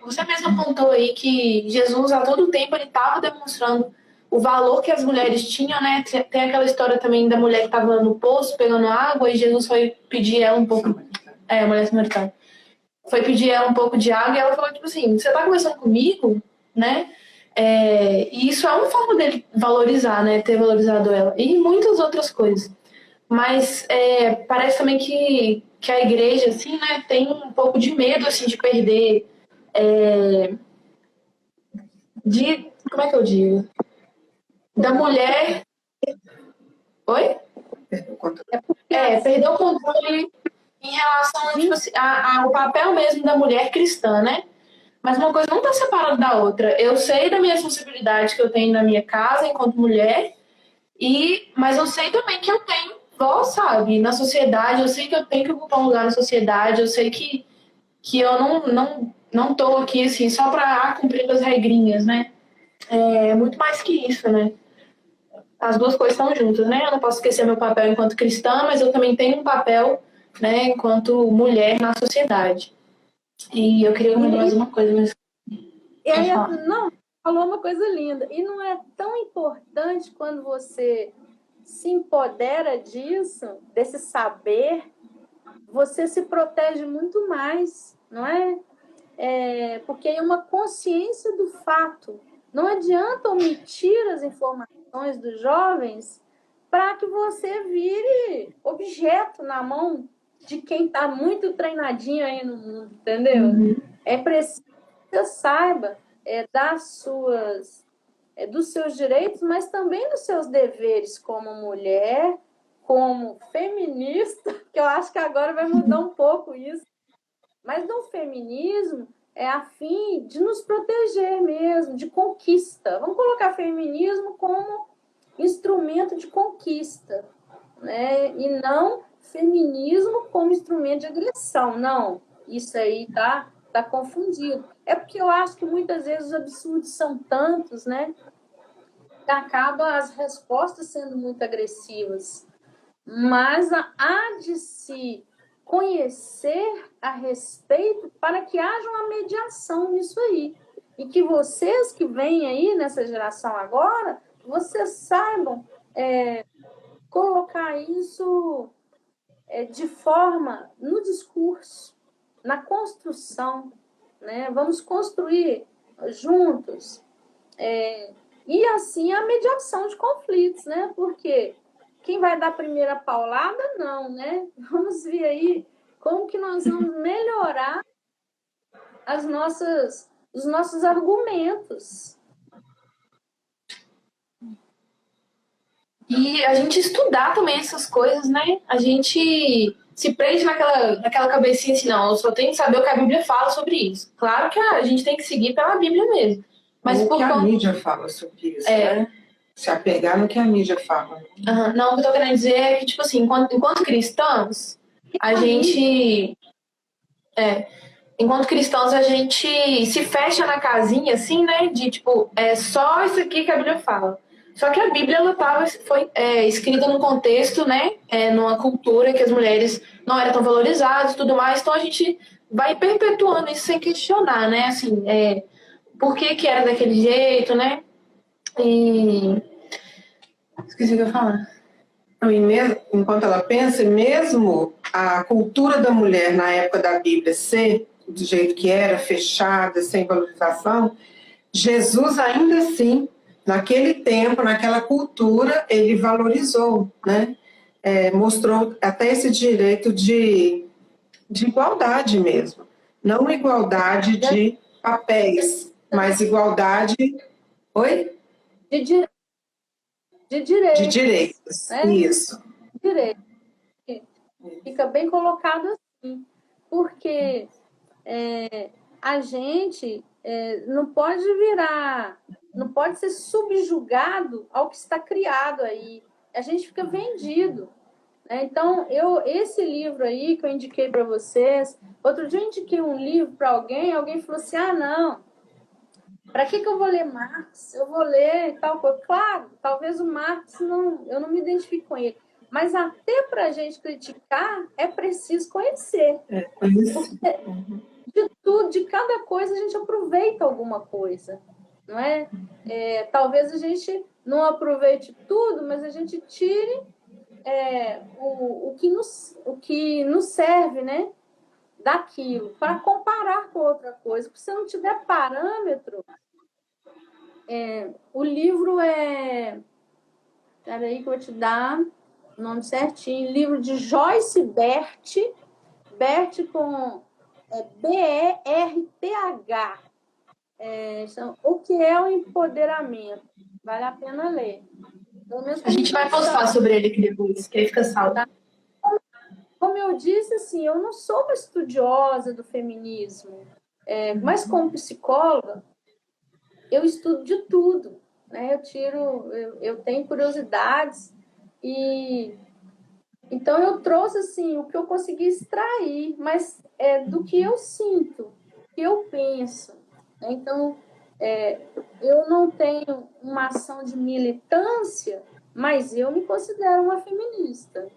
Você mesmo apontou aí que Jesus, a todo tempo, ele estava demonstrando o valor que as mulheres tinham, né? Tem aquela história também da mulher que estava no poço pegando água e Jesus foi pedir ela um pouco... a mulher samaritana. Foi pedir ela um pouco de água e ela falou, tipo assim, você tá conversando comigo, né? E isso é uma forma dele valorizar, né? Ter valorizado ela. E muitas outras coisas. Mas parece também que a igreja, assim, né, tem um pouco de medo, assim, de perder... como é que eu digo? Da mulher... Oi? Perder o controle em relação tipo assim, ao papel mesmo da mulher cristã, né? Mas uma coisa não está separada da outra. Eu sei da minha responsabilidade que eu tenho na minha casa enquanto mulher, mas eu sei também que eu tenho voz, sabe? Na sociedade, eu sei que eu tenho que ocupar um lugar na sociedade, eu sei que eu não tô aqui assim só para cumprir as regrinhas, né? É muito mais que isso, né? As duas coisas estão juntas, né? Eu não posso esquecer meu papel enquanto cristã, mas eu também tenho um papel, né, enquanto mulher na sociedade. E eu queria comentar mais uma coisa, mas... Não, falou uma coisa linda. E não é tão importante quando você se empodera disso, desse saber, você se protege muito mais, não é? Porque é uma consciência do fato. Não adianta omitir as informações dos jovens para que você vire objeto na mão de quem está muito treinadinho aí no mundo, entendeu? Uhum. É preciso que você saiba dos seus direitos, mas também dos seus deveres como mulher, como feminista, que eu acho que agora vai mudar um pouco isso. Mas no feminismo é a fim de nos proteger mesmo, de conquista. Vamos colocar feminismo como instrumento de conquista, né? E não feminismo como instrumento de agressão. Não, isso aí tá confundido. É porque eu acho que muitas vezes os absurdos são tantos, né? Que acaba as respostas sendo muito agressivas. Mas há de se conhecer a respeito para que haja uma mediação nisso aí. E que vocês que vêm aí nessa geração agora, vocês saibam colocar isso de forma no discurso, na construção, né? Vamos construir juntos. E assim a mediação de conflitos, né? Porque quem vai dar a primeira paulada, não, né? Vamos ver aí como que nós vamos melhorar os nossos argumentos. E a gente estudar também essas coisas, né? A gente se prende naquela cabecinha assim, não, eu só tenho que saber o que a Bíblia fala sobre isso. Claro que a gente tem que seguir pela Bíblia mesmo. Mas o que a mídia fala sobre isso, né? Se apegar no que a mídia fala. Uhum. Não, o que eu tô querendo dizer é que, tipo assim, enquanto cristãos, a gente... enquanto cristãos, a gente se fecha na casinha, assim, né? De, tipo, é só isso aqui que a Bíblia fala. Só que a Bíblia, foi escrita num contexto, né? Numa cultura que as mulheres não eram tão valorizadas e tudo mais. Então, a gente vai perpetuando isso sem questionar, né? Assim, por que era daquele jeito, né? E... esqueci o que eu ia falar. E mesmo, enquanto ela pensa, mesmo a cultura da mulher na época da Bíblia ser do jeito que era, fechada, sem valorização, Jesus ainda assim, naquele tempo, naquela cultura, ele valorizou, né? Mostrou até esse direito de igualdade mesmo. Não igualdade de papéis, mas igualdade... Oi? De direitos. De direitos, né? isso. Direitos. Fica bem colocado assim. Porque a gente não pode não pode ser subjugado ao que está criado aí. A gente fica vendido. Né? Então, esse livro aí que eu indiquei para vocês, outro dia eu indiquei um livro para alguém falou assim, não, para que eu vou ler Marx? Eu vou ler tal coisa. Claro, talvez o Marx, eu não me identifico com ele. Mas até para a gente criticar, é preciso conhecer. De cada coisa, a gente aproveita alguma coisa. Não é? Talvez a gente não aproveite tudo, mas a gente tire o que nos serve, né? Daquilo, para comparar com outra coisa. Porque se não tiver parâmetro, o livro Espera aí que eu vou te dar o nome certinho. Livro de Joyce Bert com BERTH. O que é o empoderamento? Vale a pena ler. A gente vai postar sobre ele aqui depois, que aí fica salvo. Tá? Como eu disse, assim, eu não sou uma estudiosa do feminismo, mas como psicóloga, eu estudo de tudo. Né? Eu tenho curiosidades e então eu trouxe assim o que eu consegui extrair, mas do que eu sinto, que eu penso. Né? Então eu não tenho uma ação de militância, mas eu me considero uma feminista.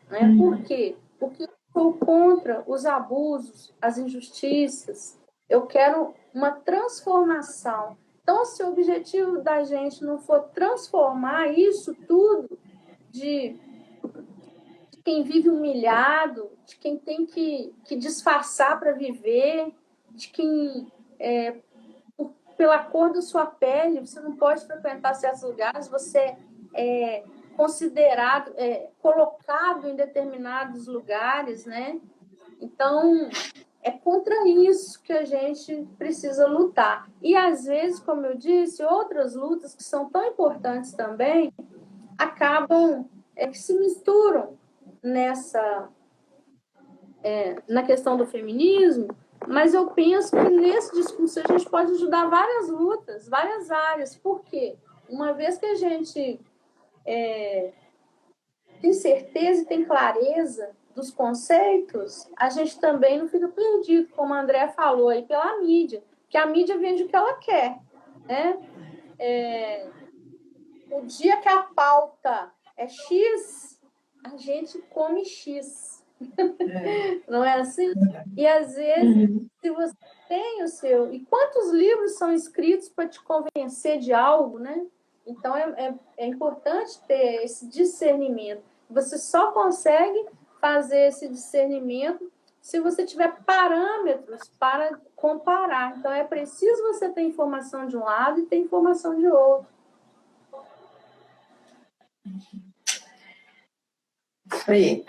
Né? Por quê? Porque eu sou contra os abusos, as injustiças. Eu quero uma transformação. Então, se o objetivo da gente não for transformar isso tudo de quem vive humilhado, de quem tem que disfarçar para viver, de quem, pela cor da sua pele, você não pode frequentar certos lugares, você é considerado, colocado em determinados lugares, né? Então, é contra isso que a gente precisa lutar. E, às vezes, como eu disse, outras lutas que são tão importantes também acabam que se misturam na questão do feminismo, mas eu penso que nesse discurso a gente pode ajudar várias lutas, várias áreas. Por quê? Uma vez que a gente tem certeza e tem clareza dos conceitos, a gente também não fica perdido, como a Andrea falou aí, pela mídia, que a mídia vende o que ela quer, né? O dia que a pauta é X, a gente come X. Não é assim? E às vezes, se você tem o seu... E quantos livros são escritos para te convencer de algo, né? Então, é importante ter esse discernimento. Você só consegue fazer esse discernimento se você tiver parâmetros para comparar. Então, é preciso você ter informação de um lado e ter informação de outro. Isso aí.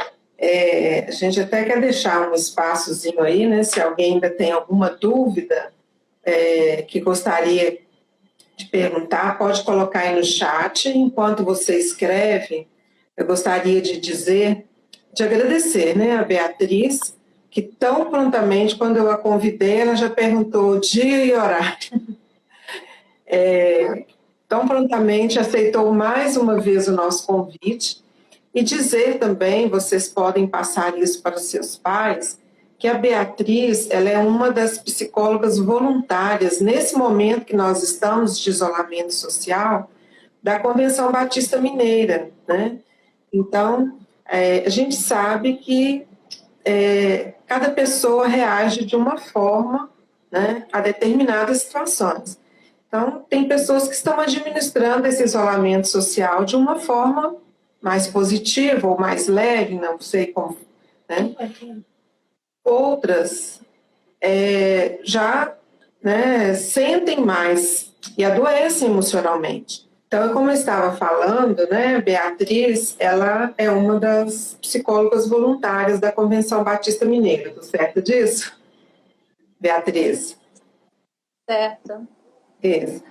A gente até quer deixar um espaçozinho aí, né? Se alguém ainda tem alguma dúvida que gostaria de perguntar, pode colocar aí no chat. Enquanto você escreve, eu gostaria de agradecer, né, a Beatriz, que tão prontamente, quando eu a convidei, ela já perguntou o dia e horário. Tão prontamente aceitou mais uma vez o nosso convite. E dizer também, vocês podem passar isso para os seus pais, que a Beatriz, ela é uma das psicólogas voluntárias, nesse momento que nós estamos de isolamento social, da Convenção Batista Mineira, né? Então, a gente sabe que cada pessoa reage de uma forma, né, a determinadas situações. Então, tem pessoas que estão administrando esse isolamento social de uma forma mais positiva ou mais leve, não sei como, né? Outras já, né, sentem mais e adoecem emocionalmente. Então, como eu estava falando, né, Beatriz, ela é uma das psicólogas voluntárias da Convenção Batista Mineira, tá certo disso? Beatriz? Certo. Isso.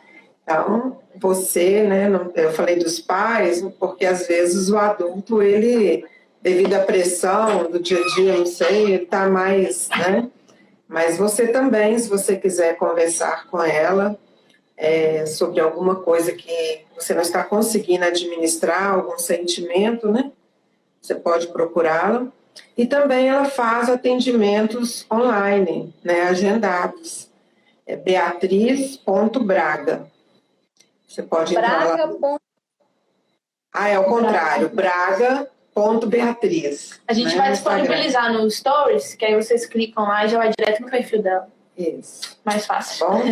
Então, você, né, eu falei dos pais, porque às vezes o adulto, ele, devido à pressão do dia a dia, não sei, ele está mais, né? Mas você também, se você quiser conversar com ela sobre alguma coisa que você não está conseguindo administrar, algum sentimento, né? Você pode procurá-la. E também ela faz atendimentos online, né, agendados. É beatriz.braga. Você pode entrar lá. É o contrário, braga.beatriz. A gente vai disponibilizar no Stories, que aí vocês clicam lá e já vai direto no perfil dela. Isso. Mais fácil. Bom?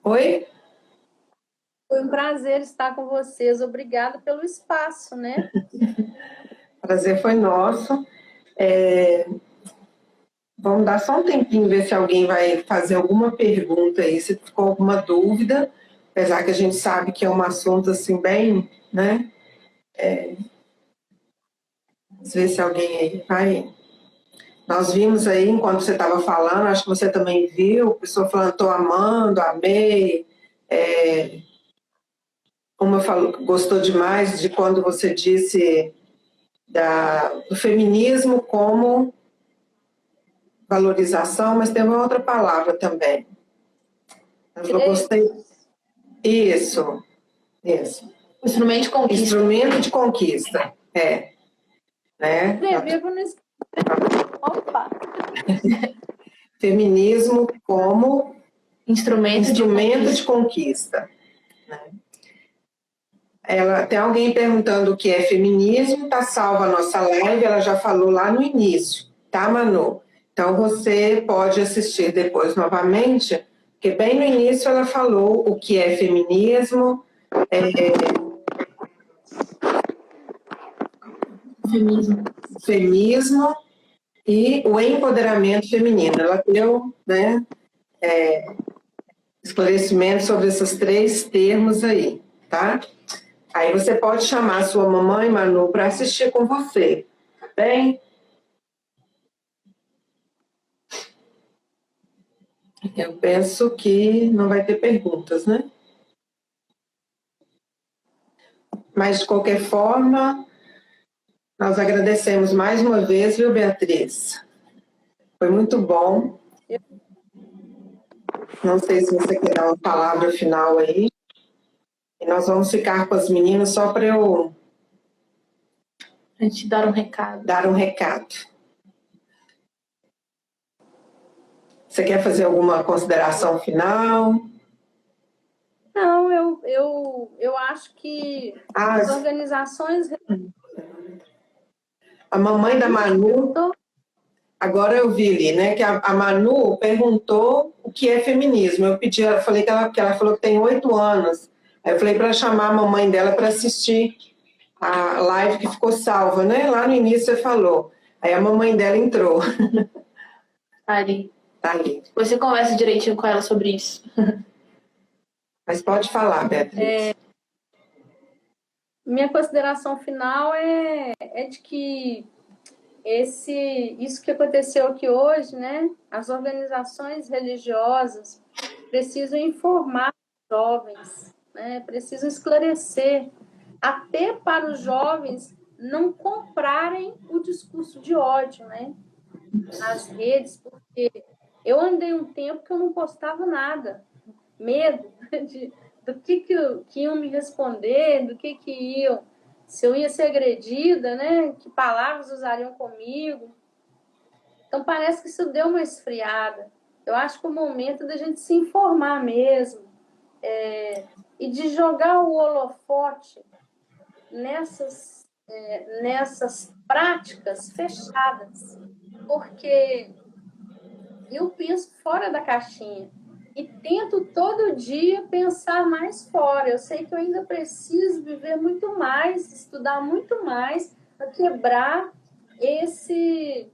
Oi? Foi um prazer estar com vocês. Obrigada pelo espaço, né? Prazer foi nosso. Vamos dar só um tempinho, ver se alguém vai fazer alguma pergunta aí, se ficou alguma dúvida, apesar que a gente sabe que é um assunto assim bem, né? Vamos ver se alguém aí vai. Nós vimos aí, enquanto você estava falando, acho que você também viu, pessoa falando, estou amando, amei. Uma falou que gostou demais de quando você disse do feminismo como valorização, mas tem uma outra palavra também. Eu gostei. Isso. Instrumento de conquista. Instrumento de conquista, né? Opa! Feminismo como instrumento de conquista. Né? Tem alguém perguntando o que é feminismo, está salva a nossa live, ela já falou lá no início, tá, Manu? Então, você pode assistir depois novamente, porque bem no início ela falou o que é feminismo, Feminismo. feminismo e o empoderamento feminino. Ela deu, né, esclarecimento sobre esses 3 termos aí, tá? Aí você pode chamar a sua mamãe, Manu, para assistir com você, tá bem? Eu penso que não vai ter perguntas, né? Mas, de qualquer forma, nós agradecemos mais uma vez, viu, Beatriz? Foi muito bom. Não sei se você quer dar uma palavra final aí. E nós vamos ficar com as meninas só para eu A gente dar um recado. dar um recado. Você quer fazer alguma consideração final? Não, eu acho que as organizações... A mamãe da Manu, agora eu vi ali, né, que a Manu perguntou o que é feminismo. Eu pedi, eu falei que ela falou que tem 8 anos. Aí eu falei para chamar a mamãe dela para assistir a live que ficou salva, né? Lá no início você falou. Aí a mamãe dela entrou. Ali. Tá ali. Você conversa direitinho com ela sobre isso. Mas pode falar, Beatriz. Minha consideração final é de que isso que aconteceu aqui hoje, né? As organizações religiosas precisam informar os jovens, né? Precisam esclarecer, até para os jovens não comprarem o discurso de ódio, né? Nas redes, porque eu andei um tempo que eu não postava nada, medo do que iam me responder, do que iam, se eu ia ser agredida, né? Que palavras usariam comigo. Então parece que isso deu uma esfriada. Eu acho que é o momento da gente se informar mesmo, e de jogar o holofote nessas práticas fechadas, porque eu penso fora da caixinha e tento todo dia pensar mais fora. Eu sei que eu ainda preciso viver muito mais, estudar muito mais para quebrar esse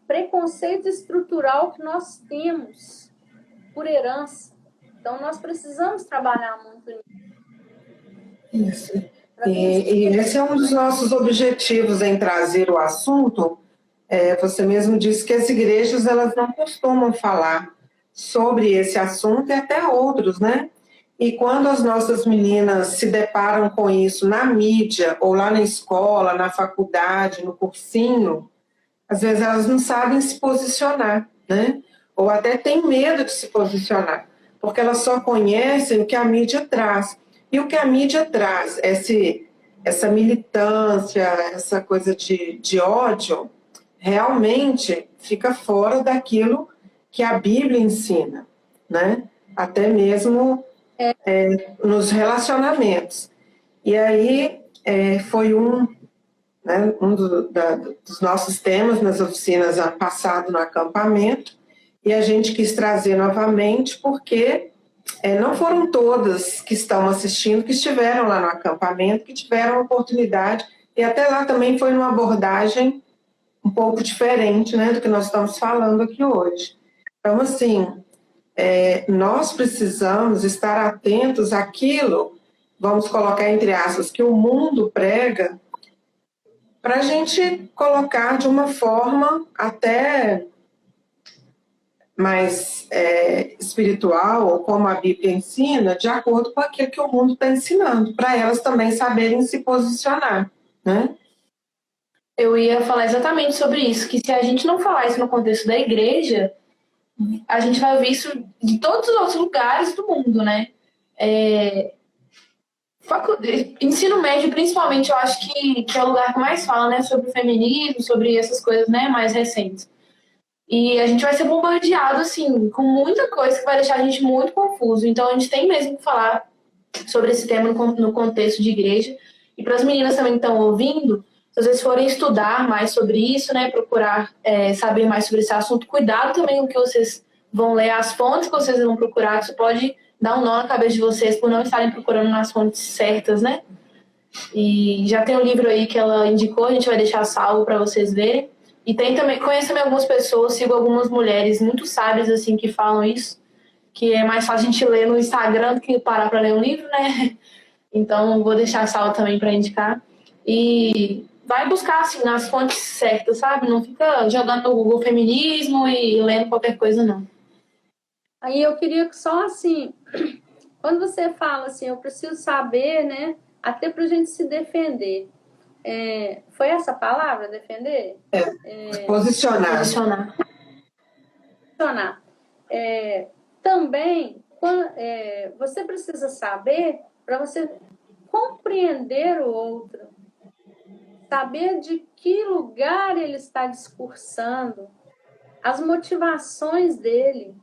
preconceito estrutural que nós temos por herança. Então, nós precisamos trabalhar muito nisso. Isso. E esse é um dos nossos objetivos em trazer o assunto. Você mesmo disse que as igrejas elas não costumam falar sobre esse assunto e até outros, né? E quando as nossas meninas se deparam com isso na mídia, ou lá na escola, na faculdade, no cursinho, às vezes elas não sabem se posicionar, né? Ou até têm medo de se posicionar, porque elas só conhecem o que a mídia traz. E o que a mídia traz, essa militância, essa coisa de ódio, realmente fica fora daquilo que a Bíblia ensina, né? Até mesmo nos relacionamentos. E aí foi um dos nossos temas nas oficinas ano passado no acampamento, e a gente quis trazer novamente porque não foram todas que estão assistindo que estiveram lá no acampamento, que tiveram a oportunidade, e até lá também foi numa abordagem um pouco diferente, né, do que nós estamos falando aqui hoje. Então, assim, nós precisamos estar atentos àquilo, vamos colocar entre aspas, que o mundo prega, para a gente colocar de uma forma até mais espiritual, ou como a Bíblia ensina, de acordo com aquilo que o mundo está ensinando, para elas também saberem se posicionar, né? Eu ia falar exatamente sobre isso, que se a gente não falar isso no contexto da igreja, a gente vai ouvir isso de todos os outros lugares do mundo, né? Ensino médio, principalmente, eu acho que é o lugar que mais fala, né, sobre o feminismo, sobre essas coisas, né, mais recentes. E a gente vai ser bombardeado, assim, com muita coisa que vai deixar a gente muito confuso. Então, a gente tem mesmo que falar sobre esse tema no contexto de igreja. E para as meninas também que estão ouvindo, se vocês forem estudar mais sobre isso, né, procurar saber mais sobre esse assunto, cuidado também com o que vocês vão ler, as fontes que vocês vão procurar, que isso pode dar um nó na cabeça de vocês por não estarem procurando nas fontes certas, né? E já tem um livro aí que ela indicou, a gente vai deixar salvo para vocês verem. E tem também, conheço também algumas pessoas, sigo algumas mulheres muito sábias, assim, que falam isso, que é mais fácil a gente ler no Instagram do que parar para ler um livro, né? Então, vou deixar salvo também para indicar. E vai buscar, assim, nas fontes certas, sabe? Não fica jogando no Google feminismo e lendo qualquer coisa, não. Aí eu queria que só assim, quando você fala assim, eu preciso saber, né? Até para a gente se defender. Foi essa palavra, defender? Posicionar. Posicionar. Posicionar. Também, você precisa saber para você compreender o outro, saber de que lugar ele está discursando, as motivações dele,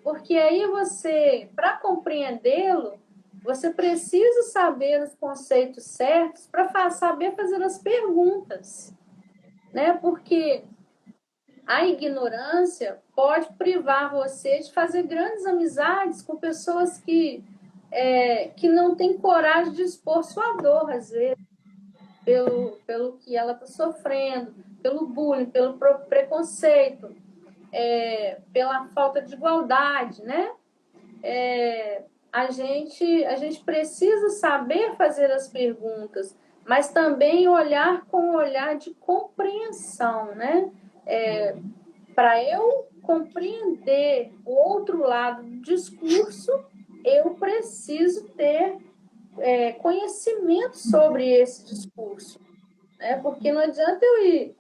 porque aí você, para compreendê-lo, você precisa saber os conceitos certos para saber fazer as perguntas, né? Porque a ignorância pode privar você de fazer grandes amizades com pessoas que não têm coragem de expor sua dor, às vezes, pelo que ela está sofrendo, pelo bullying, pelo preconceito, pela falta de igualdade, né? A gente precisa saber fazer as perguntas, mas também olhar com um olhar de compreensão, né? Para eu compreender o outro lado do discurso, eu preciso ter conhecimento sobre esse discurso, né? Porque não adianta eu ir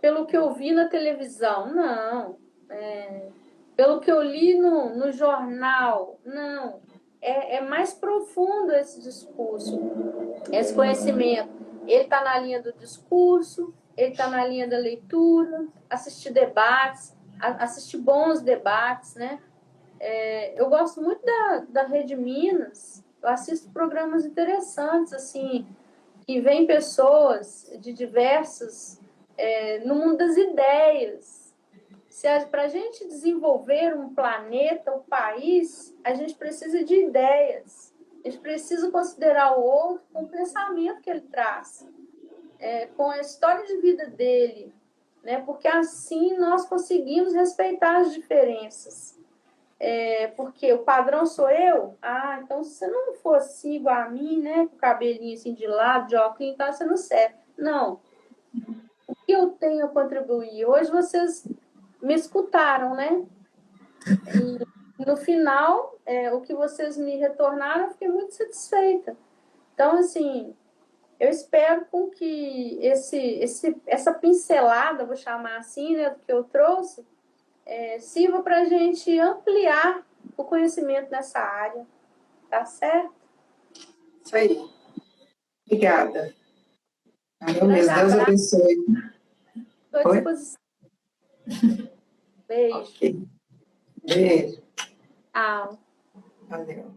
pelo que eu vi na televisão, não. Pelo que eu li no jornal, não. É mais profundo esse discurso, esse conhecimento. Ele está na linha do discurso, ele está na linha da leitura, assistir debates, assistir bons debates, né? Eu gosto muito da Rede Minas, eu assisto programas interessantes, assim, que vêm pessoas de diversas, no mundo das ideias. Para a gente desenvolver um planeta, um país, a gente precisa de ideias. A gente precisa considerar o outro com o pensamento que ele traz, com a história de vida dele, né? Porque assim nós conseguimos respeitar as diferenças. Porque o padrão sou eu, então se você não for assim igual a mim, né? Com o cabelinho assim de lado, de óculos, então você não serve. Não. O que eu tenho a contribuir? Hoje vocês me escutaram, né? E no final, o que vocês me retornaram, eu fiquei muito satisfeita. Então, assim, eu espero com que essa pincelada, vou chamar assim, né, do que eu trouxe, sirva para a gente ampliar o conhecimento nessa área. Tá certo? Isso aí. Obrigada. Valeu mesmo. Deus abençoe. Estou à disposição. Beijo. Ok. Beijo. Tchau. Valeu.